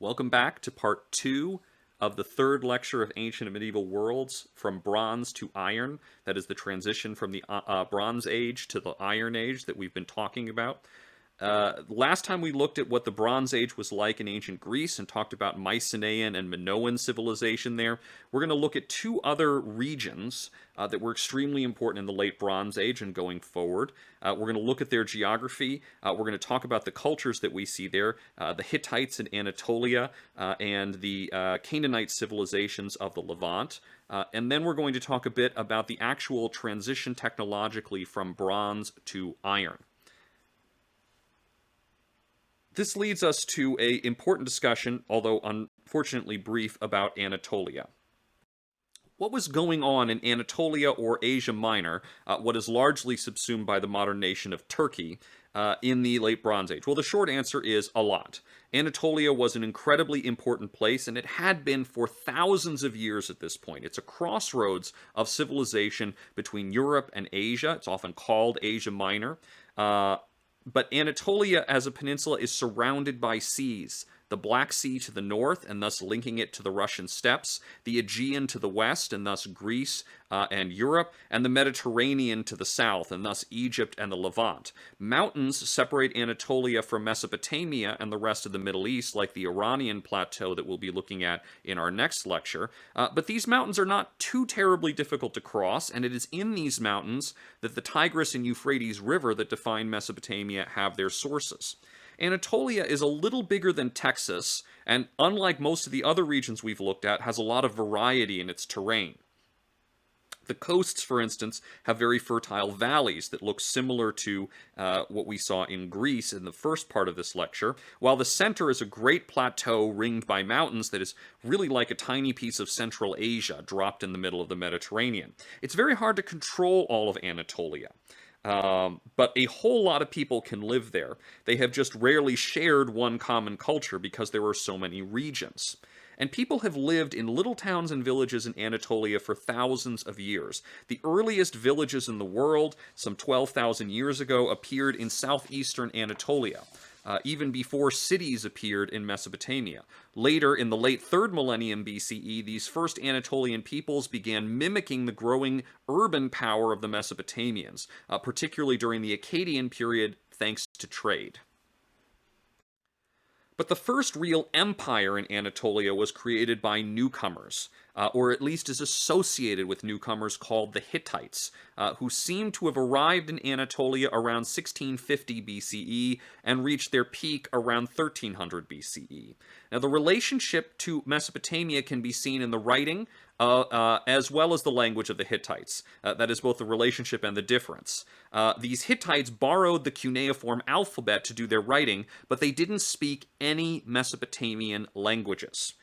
Welcome back to part 2 of the third lecture of Ancient and Medieval Worlds, from Bronze to Iron. That is the transition from the Bronze Age to the Iron Age that we've been talking about. Last time we looked at what the Bronze Age was like in ancient Greece and talked about Mycenaean and Minoan civilization there. We're going to look at two other regions that were extremely important in the late Bronze Age and going forward. We're going to look at their geography. We're going to talk about the cultures that we see there, the Hittites in Anatolia and the Canaanite civilizations of the Levant. And then we're going to talk a bit about the actual transition technologically from bronze to iron. This leads us to an important discussion, although unfortunately brief, about Anatolia. What was going on in Anatolia or Asia Minor, what is largely subsumed by the modern nation of Turkey, in the late Bronze Age? Well, the short answer is a lot. Anatolia was an incredibly important place, and it had been for thousands of years at this point. It's a crossroads of civilization between Europe and Asia. It's often called Asia Minor. But Anatolia as a peninsula is surrounded by seas. The Black Sea to the north, and thus linking it to the Russian steppes, the Aegean to the west, and thus Greece and Europe, and the Mediterranean to the south, and thus Egypt and the Levant. Mountains separate Anatolia from Mesopotamia and the rest of the Middle East, like the Iranian plateau that we'll be looking at in our next lecture. But these mountains are not too terribly difficult to cross, and it is in these mountains that the Tigris and Euphrates River that define Mesopotamia have their sources. Anatolia is a little bigger than Texas, and unlike most of the other regions we've looked at, has a lot of variety in its terrain. The coasts, for instance, have very fertile valleys that look similar to what we saw in Greece in the first part of this lecture, while the center is a great plateau ringed by mountains that is really like a tiny piece of Central Asia dropped in the middle of the Mediterranean. It's very hard to control all of Anatolia. But a whole lot of people can live there. They have just rarely shared one common culture because there are so many regions. And people have lived in little towns and villages in Anatolia for thousands of years. The earliest villages in the world, some 12,000 years ago, appeared in southeastern Anatolia. Even before cities appeared in Mesopotamia. Later, in the late 3rd millennium BCE, these first Anatolian peoples began mimicking the growing urban power of the Mesopotamians, particularly during the Akkadian period, thanks to trade. But the first real empire in Anatolia was created by newcomers, or at least is associated with newcomers called the Hittites, who seem to have arrived in Anatolia around 1650 BCE and reached their peak around 1300 BCE. Now, the relationship to Mesopotamia can be seen in the writing as well as the language of the Hittites. That is both the relationship and the difference. These Hittites borrowed the cuneiform alphabet to do their writing, but they didn't speak any Mesopotamian languages.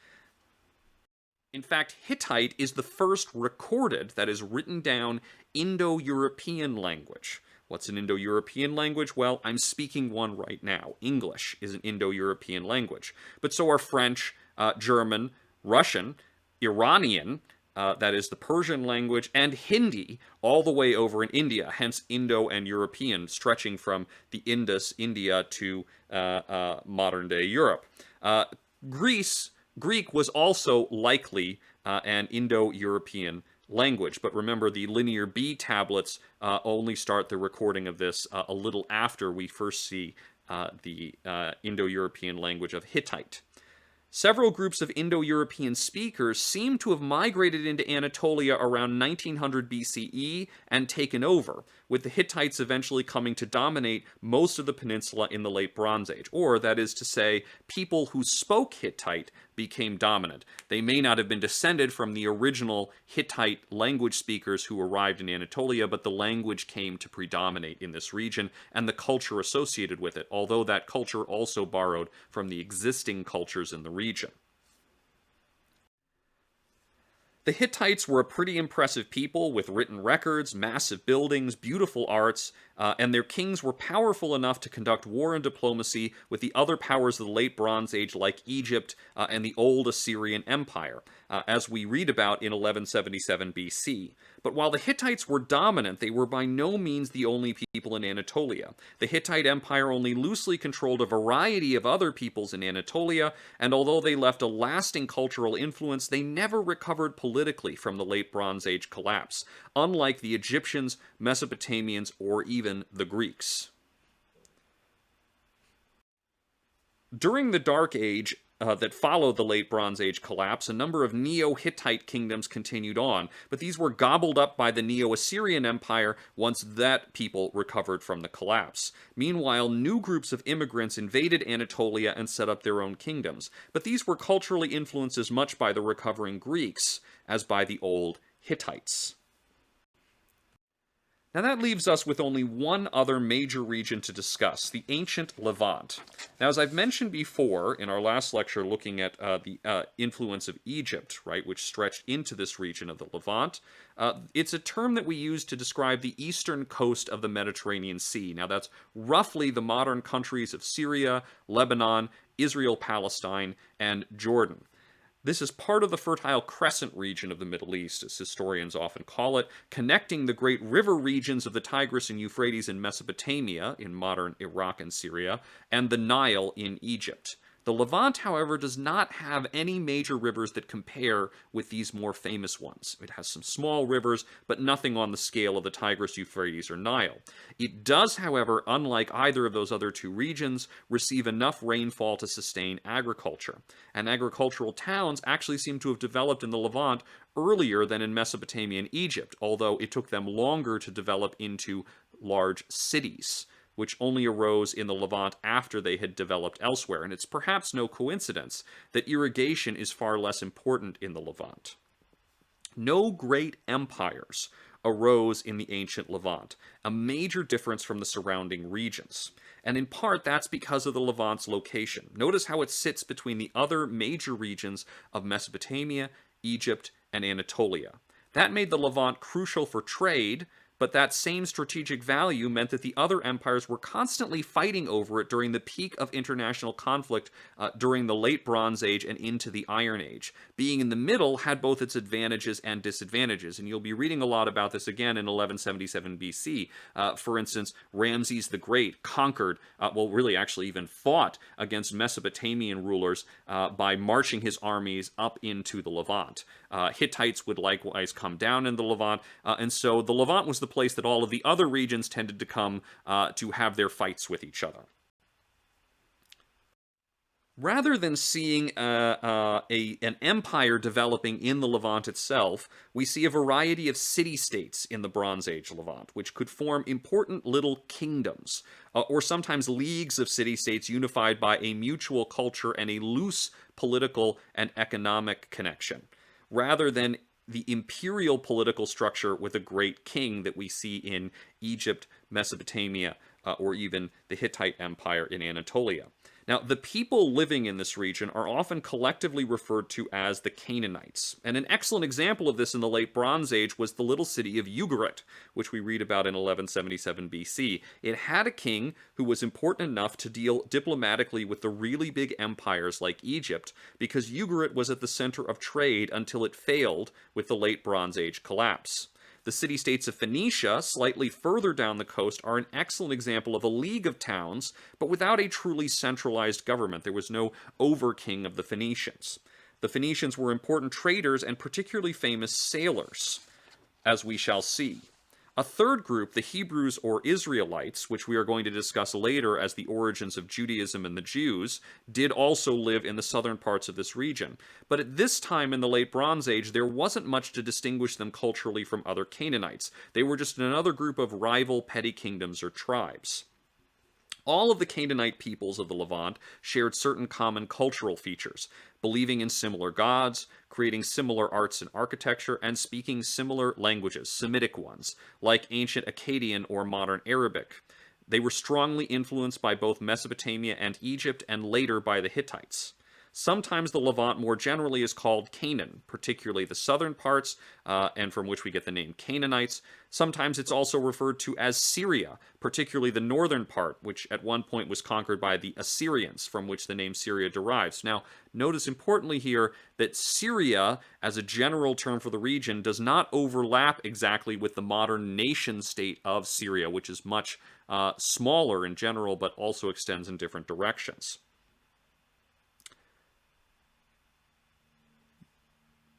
In fact, Hittite is the first recorded, that is written down, Indo-European language. What's an Indo-European language? Well, I'm speaking one right now. English is an Indo-European language. But so are French, German, Russian, Iranian, that is the Persian language, and Hindi, all the way over in India, hence Indo and European, stretching from the Indus, India, to modern-day Europe. Greek was also likely an Indo-European language, but remember the Linear B tablets only start the recording of this a little after we first see the Indo-European language of Hittite. Several groups of Indo-European speakers seem to have migrated into Anatolia around 1900 BCE and taken over, with the Hittites eventually coming to dominate most of the peninsula in the late Bronze Age. Or, that is to say, people who spoke Hittite became dominant. They may not have been descended from the original Hittite language speakers who arrived in Anatolia, but the language came to predominate in this region, and the culture associated with it, although that culture also borrowed from the existing cultures in the region. The Hittites were a pretty impressive people with written records, massive buildings, beautiful arts, and their kings were powerful enough to conduct war and diplomacy with the other powers of the Late Bronze Age like Egypt and the Old Assyrian Empire, as we read about in 1177 BC. But while the Hittites were dominant, they were by no means the only people in Anatolia. The Hittite Empire only loosely controlled a variety of other peoples in Anatolia, and although they left a lasting cultural influence, they never recovered politically from the Late Bronze Age collapse, unlike the Egyptians, Mesopotamians, or even the Greeks. During the Dark Age, that followed the Late Bronze Age collapse, a number of Neo-Hittite kingdoms continued on, but these were gobbled up by the Neo-Assyrian Empire once that people recovered from the collapse. Meanwhile, new groups of immigrants invaded Anatolia and set up their own kingdoms, but these were culturally influenced as much by the recovering Greeks as by the old Hittites. Now that leaves us with only one other major region to discuss, the ancient Levant. Now, as I've mentioned before in our last lecture looking at the influence of Egypt, right, which stretched into this region of the Levant, it's a term that we use to describe the eastern coast of the Mediterranean Sea. Now, that's roughly the modern countries of Syria, Lebanon, Israel, Palestine, and Jordan. This is part of the Fertile Crescent region of the Middle East, as historians often call it, connecting the great river regions of the Tigris and Euphrates in Mesopotamia, in modern Iraq and Syria, and the Nile in Egypt. The Levant, however, does not have any major rivers that compare with these more famous ones. It has some small rivers, but nothing on the scale of the Tigris, Euphrates, or Nile. It does, however, unlike either of those other two regions, receive enough rainfall to sustain agriculture. And agricultural towns actually seem to have developed in the Levant earlier than in Mesopotamia and Egypt, although it took them longer to develop into large cities, which only arose in the Levant after they had developed elsewhere. And it's perhaps no coincidence that irrigation is far less important in the Levant. No great empires arose in the ancient Levant, a major difference from the surrounding regions. And in part, that's because of the Levant's location. Notice how it sits between the other major regions of Mesopotamia, Egypt, and Anatolia. That made the Levant crucial for trade, but that same strategic value meant that the other empires were constantly fighting over it during the peak of international conflict during the Late Bronze Age and into the Iron Age. Being in the middle had both its advantages and disadvantages, and you'll be reading a lot about this again in 1177 BC. For instance, Ramses the Great conquered, really actually even fought against Mesopotamian rulers by marching his armies up into the Levant. Hittites would likewise come down in the Levant, and so the Levant was the place that all of the other regions tended to come to have their fights with each other. Rather than seeing an empire developing in the Levant itself, we see a variety of city-states in the Bronze Age Levant, which could form important little kingdoms, or sometimes leagues of city-states unified by a mutual culture and a loose political and economic connection, rather than the imperial political structure with a great king that we see in Egypt, Mesopotamia, or even the Hittite Empire in Anatolia. Now, the people living in this region are often collectively referred to as the Canaanites. And an excellent example of this in the Late Bronze Age was the little city of Ugarit, which we read about in 1177 BC. It had a king who was important enough to deal diplomatically with the really big empires like Egypt, because Ugarit was at the center of trade until it failed with the Late Bronze Age collapse. The city-states of Phoenicia, slightly further down the coast, are an excellent example of a league of towns, but without a truly centralized government. There was no over-king of the Phoenicians. The Phoenicians were important traders and particularly famous sailors, as we shall see. A third group, the Hebrews or Israelites, which we are going to discuss later as the origins of Judaism and the Jews, did also live in the southern parts of this region. But at this time in the Late Bronze Age, there wasn't much to distinguish them culturally from other Canaanites. They were just another group of rival petty kingdoms or tribes. All of the Canaanite peoples of the Levant shared certain common cultural features, believing in similar gods, creating similar arts and architecture, and speaking similar languages, Semitic ones, like ancient Akkadian or modern Arabic. They were strongly influenced by both Mesopotamia and Egypt, and later by the Hittites. Sometimes the Levant more generally is called Canaan, particularly the southern parts, and from which we get the name Canaanites. Sometimes it's also referred to as Syria, particularly the northern part, which at one point was conquered by the Assyrians, from which the name Syria derives. Now, notice importantly here that Syria, as a general term for the region, does not overlap exactly with the modern nation state of Syria, which is much smaller in general, but also extends in different directions.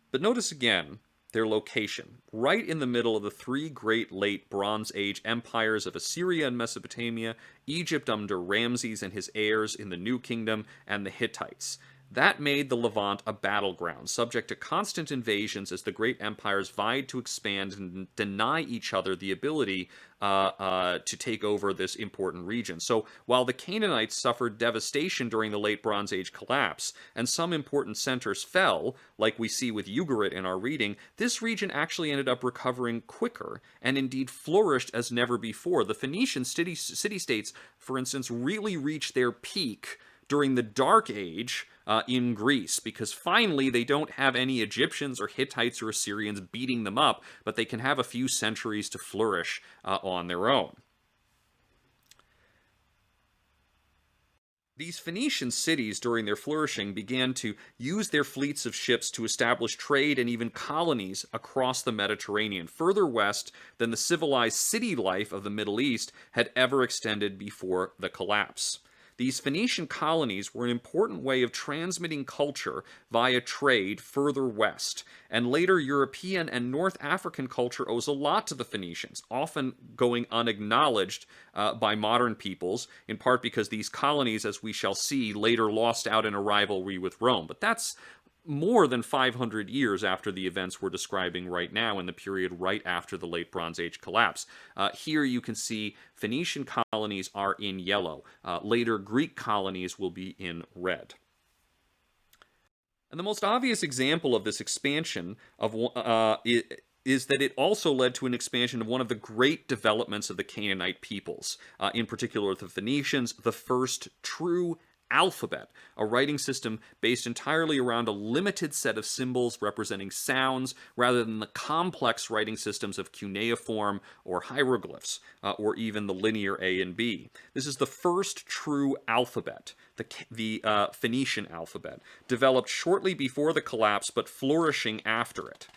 But notice again their location, right in the middle of the three great late Bronze Age empires of Assyria and Mesopotamia, Egypt under Ramses and his heirs in the New Kingdom, and the Hittites. That made the Levant a battleground, subject to constant invasions as the great empires vied to expand and deny each other the ability to take over this important region. So while the Canaanites suffered devastation during the late Bronze Age collapse, and some important centers fell, like we see with Ugarit in our reading, this region actually ended up recovering quicker, and indeed flourished as never before. The Phoenician city-states, for instance, really reached their peak during the Dark Age in Greece, because finally they don't have any Egyptians or Hittites or Assyrians beating them up, but they can have a few centuries to flourish on their own. These Phoenician cities during their flourishing began to use their fleets of ships to establish trade and even colonies across the Mediterranean, further west than the civilized city life of the Middle East had ever extended before the collapse. These Phoenician colonies were an important way of transmitting culture via trade further west, and later European and North African culture owes a lot to the Phoenicians, often going unacknowledged by modern peoples, in part because these colonies, as we shall see, later lost out in a rivalry with Rome. But that's more than 500 years after the events we're describing right now in the period right after the late Bronze Age collapse. Here you can see Phoenician colonies are in yellow. Later Greek colonies will be in red. And the most obvious example of this expansion is that it also led to an expansion of one of the great developments of the Canaanite peoples, in particular the Phoenicians, the first true alphabet, a writing system based entirely around a limited set of symbols representing sounds rather than the complex writing systems of cuneiform or hieroglyphs, or even the linear A and B. This is the first true alphabet, the Phoenician alphabet, developed shortly before the collapse but flourishing after it.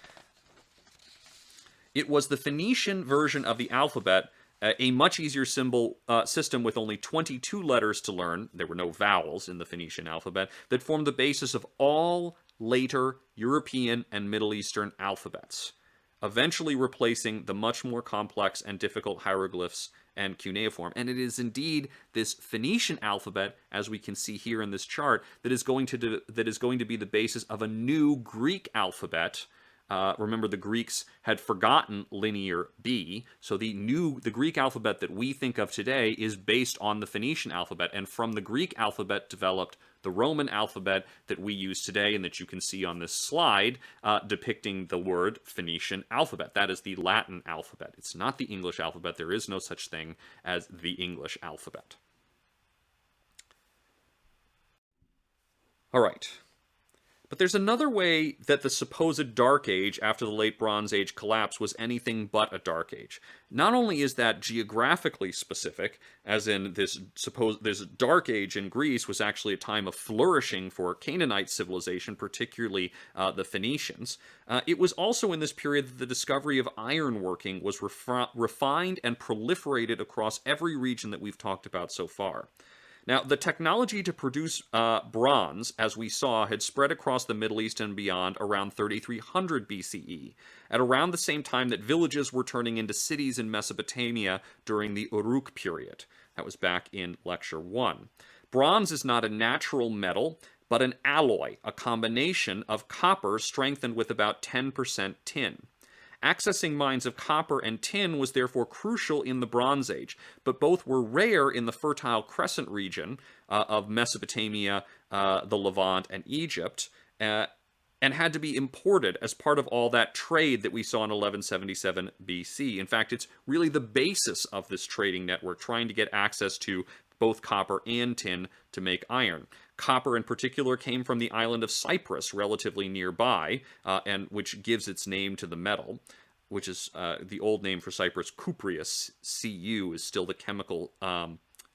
It was the Phoenician version of the alphabet, a much easier symbol system with only 22 letters to learn, there were no vowels in the Phoenician alphabet, that formed the basis of all later European and Middle Eastern alphabets, eventually replacing the much more complex and difficult hieroglyphs and cuneiform. And it is indeed this Phoenician alphabet, as we can see here in this chart, that is going to be the basis of a new Greek alphabet. Remember, the Greeks had forgotten linear B, so the Greek alphabet that we think of today is based on the Phoenician alphabet, and from the Greek alphabet developed the Roman alphabet that we use today and that you can see on this slide depicting the word Phoenician alphabet. That is the Latin alphabet. It's not the English alphabet. There is no such thing as the English alphabet. All right. But there's another way that the supposed Dark Age after the late Bronze Age collapse was anything but a Dark Age. Not only is that geographically specific, as in this Dark Age in Greece was actually a time of flourishing for Canaanite civilization, particularly the Phoenicians, it was also in this period that the discovery of ironworking was refined and proliferated across every region that we've talked about so far. Now, the technology to produce bronze, as we saw, had spread across the Middle East and beyond around 3300 BCE, at around the same time that villages were turning into cities in Mesopotamia during the Uruk period. That was back in Lecture 1. Bronze is not a natural metal, but an alloy, a combination of copper strengthened with about 10% tin. Accessing mines of copper and tin was therefore crucial in the Bronze Age, but both were rare in the Fertile Crescent region of Mesopotamia, the Levant, and Egypt, and had to be imported as part of all that trade that we saw in 1177 BC. In fact, it's really the basis of this trading network, trying to get access to both copper and tin to make iron. Copper in particular came from the island of Cyprus, relatively nearby, and which gives its name to the metal, which is the old name for Cyprus, cupreus, Cu, is still the chemical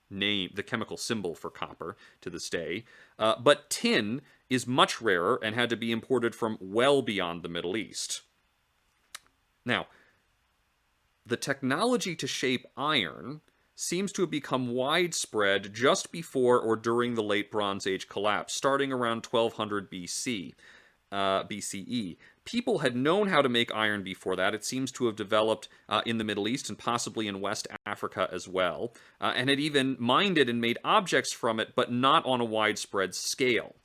name, the chemical symbol for copper to this day. But tin is much rarer and had to be imported from well beyond the Middle East. Now, the technology to shape iron seems to have become widespread just before or during the late Bronze Age collapse, starting around 1200 BCE. People had known how to make iron before that. It seems to have developed in the Middle East and possibly in West Africa as well, and had even mined it and made objects from it, but not on a widespread scale.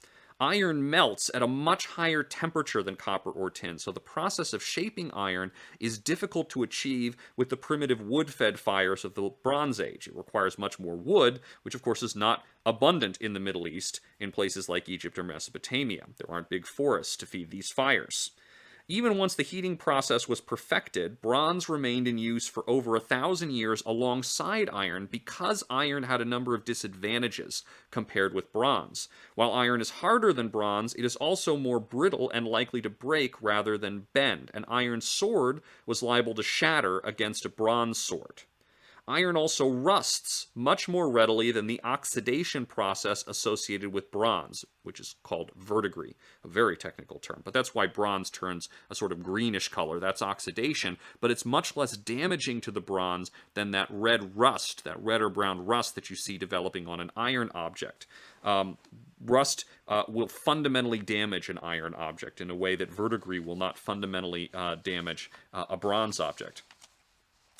Iron melts at a much higher temperature than copper or tin, so the process of shaping iron is difficult to achieve with the primitive wood-fed fires of the Bronze Age. It requires much more wood, which of course is not abundant in the Middle East in places like Egypt or Mesopotamia. There aren't big forests to feed these fires. Even once the heating process was perfected, bronze remained in use for over 1,000 years alongside iron because iron had a number of disadvantages compared with bronze. While iron is harder than bronze, it is also more brittle and likely to break rather than bend. An iron sword was liable to shatter against a bronze sword. Iron also rusts much more readily than the oxidation process associated with bronze, which is called verdigris, a very technical term. But that's why bronze turns a sort of greenish color. That's oxidation, but it's much less damaging to the bronze than that red rust, that red or brown rust that you see developing on an iron object. Rust will fundamentally damage an iron object in a way that verdigris will not fundamentally damage a bronze object.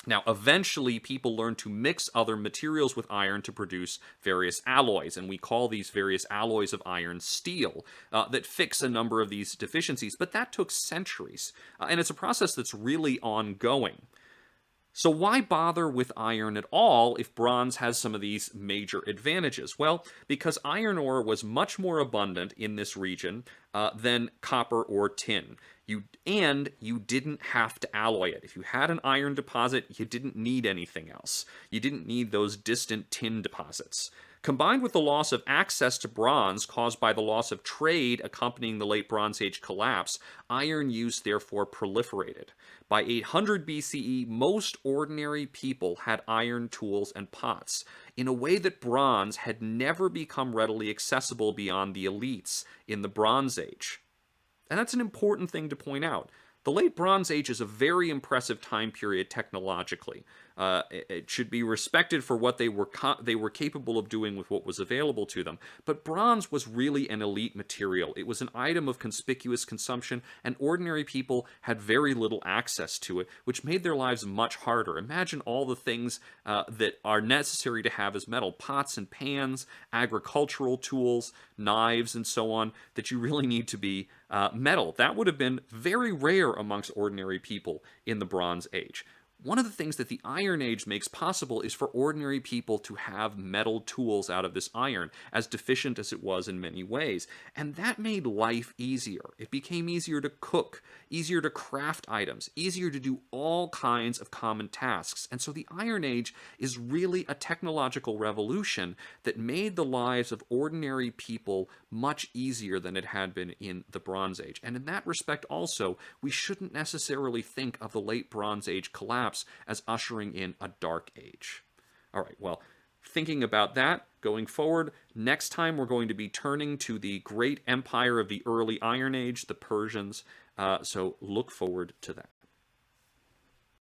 Now, eventually, people learned to mix other materials with iron to produce various alloys, and we call these various alloys of iron steel, that fix a number of these deficiencies, but that took centuries, and it's a process that's really ongoing. So why bother with iron at all if bronze has some of these major advantages? Well, because iron ore was much more abundant in this region than copper or tin. You didn't have to alloy it. If you had an iron deposit, you didn't need anything else. You didn't need those distant tin deposits. Combined with the loss of access to bronze caused by the loss of trade accompanying the late Bronze Age collapse, iron use therefore proliferated. By 800 BCE, most ordinary people had iron tools and pots, in a way that bronze had never become readily accessible beyond the elites in the Bronze Age. And that's an important thing to point out. The late Bronze Age is a very impressive time period technologically. It should be respected for what they were capable of doing with what was available to them. But bronze was really an elite material. It was an item of conspicuous consumption, and ordinary people had very little access to it, which made their lives much harder. Imagine all the things that are necessary to have as metal: pots and pans, agricultural tools, knives, and so on, that you really need to be metal. That would have been very rare amongst ordinary people in the Bronze Age. One of the things that the Iron Age makes possible is for ordinary people to have metal tools out of this iron, as deficient as it was in many ways. And that made life easier. It became easier to cook, easier to craft items, easier to do all kinds of common tasks. And so the Iron Age is really a technological revolution that made the lives of ordinary people much easier than it had been in the Bronze Age. And in that respect also, we shouldn't necessarily think of the late Bronze Age collapse as ushering in a dark age. All right, well, thinking about that going forward, next time we're going to be turning to the great empire of the early Iron Age, the Persians, so look forward to that.